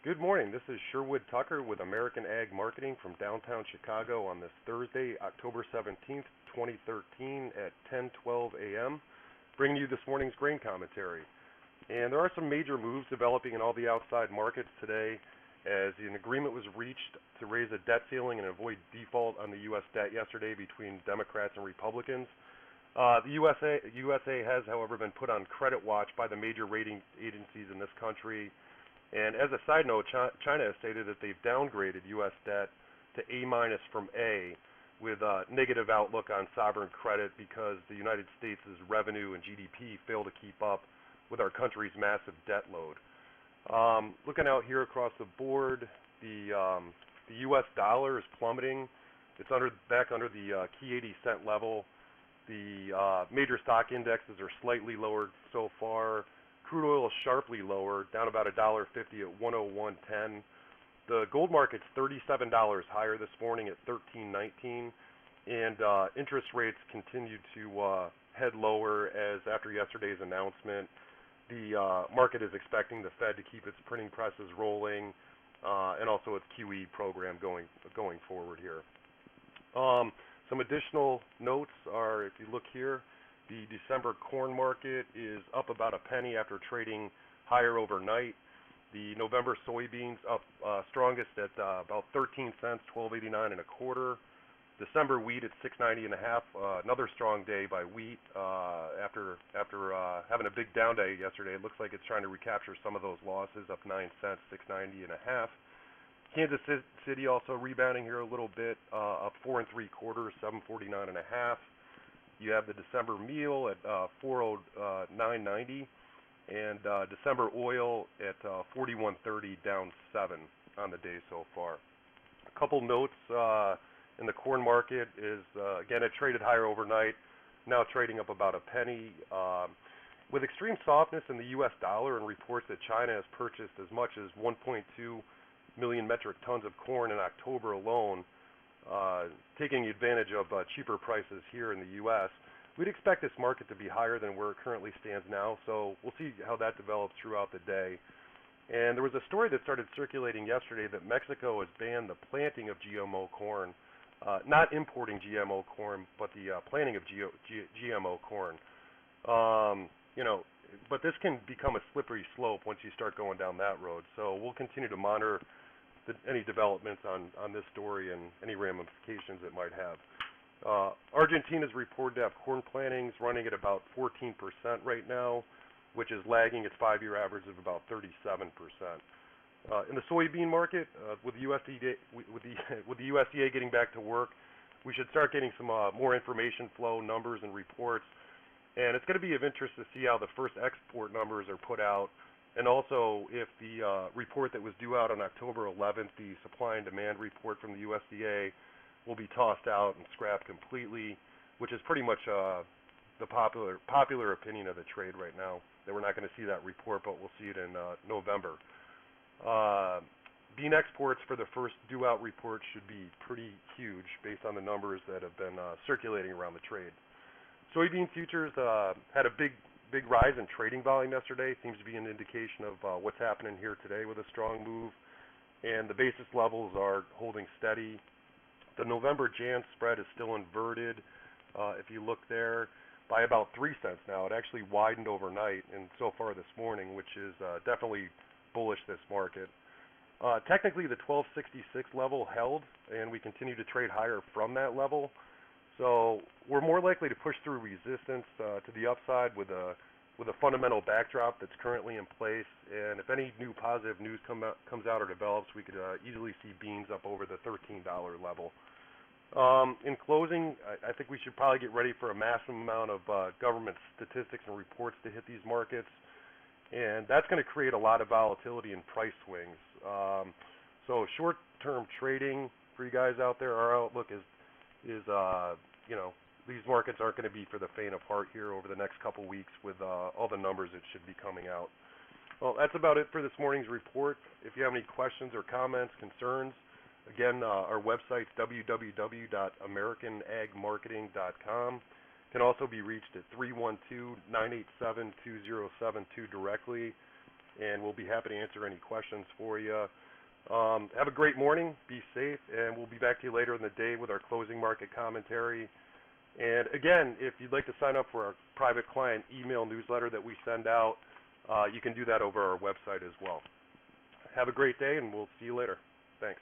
Good morning. This is Sherwood Tucker with American Ag Marketing from downtown Chicago on this Thursday, October 17th, 2013 at 10:12 a.m., bringing you this morning's grain commentary. And there are some major moves developing in all the outside markets today as an agreement was reached to raise a debt ceiling and avoid default on the U.S. debt yesterday between Democrats and Republicans. The USA has, however, been put on credit watch by the major rating agencies in this country. And as a side note, China has stated that they've downgraded U.S. debt to A- from A, with a negative outlook on sovereign credit because the United States' revenue and GDP fail to keep up with our country's massive debt load. Looking out here across the board, the U.S. dollar is plummeting. It's back under the key 80-cent level. The major stock indexes are slightly lower so far. Crude oil is sharply lower, down about $1.50 at 101.10. The gold market's $37 higher this morning at $13.19, and interest rates continue to head lower as after yesterday's announcement, the market is expecting the Fed to keep its printing presses rolling, and also its QE program going forward here. Some additional notes are, if you look here, the December corn market is up about a penny after trading higher overnight. The November soybeans up strongest at about 13 cents, 12.89 and a quarter. December wheat at 6.90 and a half. Another strong day by wheat after having a big down day yesterday. It looks like it's trying to recapture some of those losses, up 9 cents, 6.90 and a half. Kansas City also rebounding here a little bit, up 4 3/4, 7.49 and a half. You have the December meal at 409.90, and December oil at 41.30, down 7 on the day so far. A couple notes in the corn market is again it traded higher overnight, now trading up about a penny. With extreme softness in the U.S. dollar and reports that China has purchased as much as 1.2 million metric tons of corn in October alone, taking advantage of cheaper prices here in the U.S., we'd expect this market to be higher than where it currently stands now, so we'll see how that develops throughout the day. And there was a story that started circulating yesterday that Mexico has banned the planting of GMO corn, not importing GMO corn, but the planting of GMO corn. But this can become a slippery slope once you start going down that road, so we'll continue to monitor any developments on this story and any ramifications it might have. Argentina is reported to have corn plantings running at about 14% right now, which is lagging its 5-year average of about 37%. In the soybean market, with the USDA getting back to work, we should start getting some more information flow, numbers, and reports. And it's going to be of interest to see how the first export numbers are put out, and also if the report that was due out on October 11th, the supply and demand report from the USDA, will be tossed out and scrapped completely, which is pretty much the popular opinion of the trade right now, that we're not going to see that report, but we'll see it in November. Bean exports for the first due out report should be pretty huge based on the numbers that have been circulating around the trade. Soybean futures had a big rise in trading volume yesterday. Seems to be an indication of what's happening here today with a strong move, and the basis levels are holding steady. The November-Jan spread is still inverted. If you look there, by about 3 cents now. It actually widened overnight and so far this morning, which is definitely bullish this market. Technically, the 1266 level held, and we continue to trade higher from that level. So we're more likely to push through resistance to the upside with a fundamental backdrop that's currently in place. And if any new positive news comes out or develops, we could easily see beans up over the $13 level. In closing, I think we should probably get ready for a massive amount of government statistics and reports to hit these markets, and that's going to create a lot of volatility and price swings. So short-term trading for you guys out there, our outlook is these markets aren't going to be for the faint of heart here over the next couple weeks with all the numbers that should be coming out. Well, that's about it for this morning's report. If you have any questions or comments, concerns, again, our website's www.americanagmarketing.com. Can also be reached at 312-987-2072 directly. and we'll be happy to answer any questions for you. Have a great morning, be safe, and we'll be back to you later in the day with our closing market commentary. And again, if you'd like to sign up for our private client email newsletter that we send out, you can do that over our website as well. Have a great day, and we'll see you later. Thanks.